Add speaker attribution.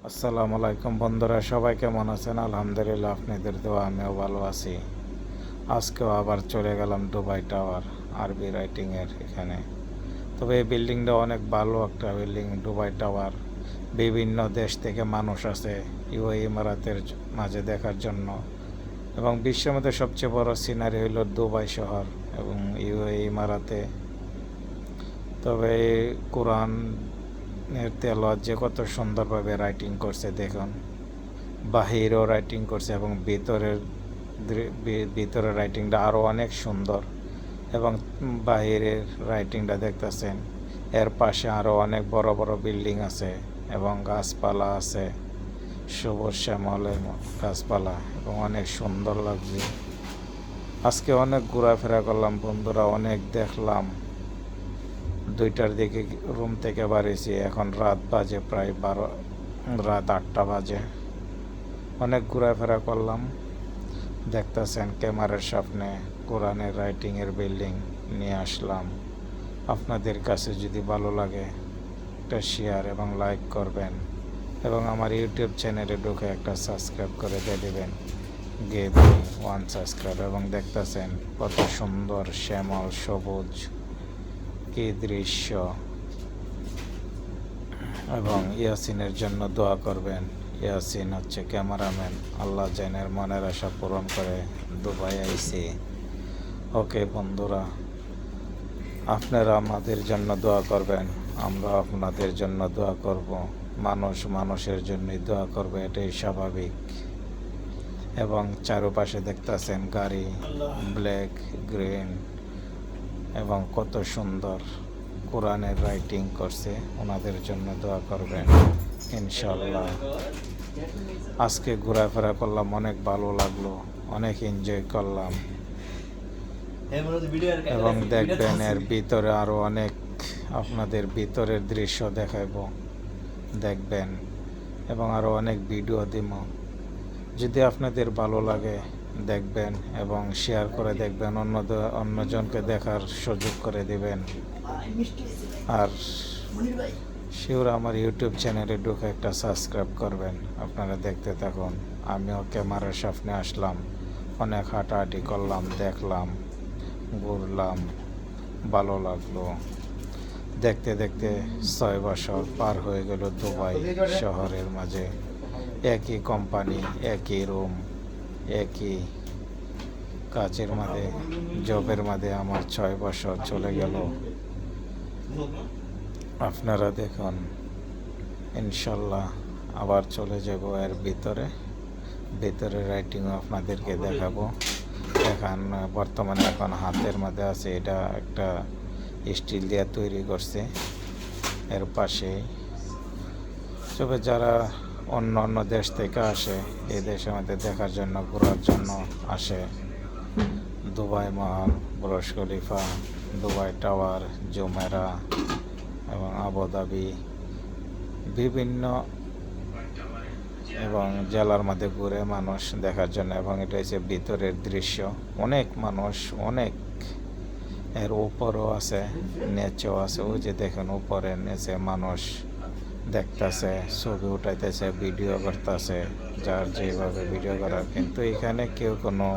Speaker 1: আসসালামু আলাইকুম বন্ধুরা, সবাই কেমন আছেন? আলহামদুলিল্লাহ, আপনাদের দোয়া আমিও ভালো আছি। আজকেও আবার চলে গেলাম দুবাই টাওয়ার আরবি রাইটিংয়ের এখানে। তবে এই বিল্ডিংটা অনেক ভালো একটা বিল্ডিং, দুবাই টাওয়ার। বিভিন্ন দেশ থেকে মানুষ আসে ইউএই ইমারাতের মাঝে দেখার জন্য। এবং বিশ্বের মধ্যে সবচেয়ে বড় সিনারি হইল দুবাই শহর এবং ইউএই ইমারাতে। তবে কোরআন তেলাওয়াত যে কত সুন্দরভাবে রাইটিং করছে দেখুন। বাহিরেও রাইটিং করছে এবং ভিতরের রাইটিংটা আরও অনেক সুন্দর। এবং বাহিরের রাইটিংটা দেখতেছেন, এর পাশে আরও অনেক বড় বড় বিল্ডিং আছে এবং গাছপালা আছে, সবুজ শ্যামলের গাছপালা, এবং অনেক সুন্দর লাগছে। আজকে অনেক ঘোরাফেরা করলাম বন্ধুরা, অনেক দেখলাম। 2টার দিকে রুম থেকে বাড়িয়েছি, এখন রাত বাজে প্রায় রাত 8টা বাজে। অনেক ঘোরাফেরা করলাম। দেখতেছেন ক্যামেরার সামনে কোরআনের রাইটিংয়ের বিল্ডিং নিয়ে আসলাম। আপনাদের কাছে যদি ভালো লাগে একটা শেয়ার এবং লাইক করবেন, এবং আমার ইউটিউব চ্যানেলে ঢুকে একটা সাবস্ক্রাইব করে দিয়ে দেবেন। Give me 1 subscribe. এবং দেখতেছেন কত সুন্দর শ্যামল সবুজ কি দৃশ্য। এবং ইয়াসিনের জন্য দোয়া করবেন। ইয়াসিন হচ্ছে ক্যামেরাম্যান, আল্লাহ জানের মনের আশা পূরণ করে দুবাই আইসি। ওকে বন্ধুরা, আপনারা আমাদের জন্য দোয়া করবেন, আমরা আপনাদের জন্য দোয়া করব। মানুষ মানুষের জন্যই দোয়া করবে, এটাই স্বাভাবিক। এবং চারপাশে দেখতেছেন গাড়ি, ব্ল্যাক গ্রিন, এবং কত সুন্দর কোরআনের রাইটিং করছে। ওনাদের জন্য দোয়া করবেন ইনশাল্লাহ। আজকে ঘোরাফেরা করলাম, অনেক ভালো লাগলো, অনেক এনজয় করলাম। এবং দেখবেন এর ভিতরে আরও অনেক আপনাদের ভিতরের দৃশ্য দেখাইব, দেখবেন। এবং আরও অনেক ভিডিও দিব। যদি আপনাদের ভালো লাগে দেখবেন এবং শেয়ার করে দেখবেন, অন্যজনকে দেখার সুযোগ করে দিবেন। আর শিওর আমার ইউটিউব চ্যানেলে ঢুকে একটা সাবস্ক্রাইব করবেন। আপনারা দেখতে থাকুন। আমিও ক্যামেরার সামনে আসলাম, অনেক হাঁটাহাঁটি করলাম, দেখলাম, ঘুরলাম, ভালো লাগলো। দেখতে দেখতে 6 বছর পার হয়ে গেল দুবাই শহরের মাঝে। একই কোম্পানি, একই রুম, একই কাজের মাঝে, জবের মাঝে আমার 6 বছর চলে গেল। আপনারা দেখুন, ইনশাল্লাহ আবার চলে যাব এর ভিতরে রাইটিংও আপনাদেরকে দেখাবো। বর্তমানে এখন হাতের মধ্যে আছে, এটা একটা স্টিল দিয়ে তৈরি করছে। এর পাশে তবে যারা অন্য অন্য দেশ থেকে আসে, এই দেশের মধ্যে দেখার জন্য, ঘোরার জন্য আসে, দুবাই মহল, Burj Khalifa, Dubai tower, Jumeirah এবং আবুধাবি, বিভিন্ন এবং জেলার মধ্যে ঘুরে মানুষ দেখার জন্য। এবং এটা হচ্ছে ভিতরের দৃশ্য, অনেক মানুষ, অনেক। এর উপরও আছে, নিচেও আছে। ওই যে দেখেন উপরে নিচে মানুষ দেখতেছে, ছবি উঠাইতেছে, ভিডিও করতেছে, যার যেভাবে ভিডিও করার। কিন্তু এখানে কেউ কোনো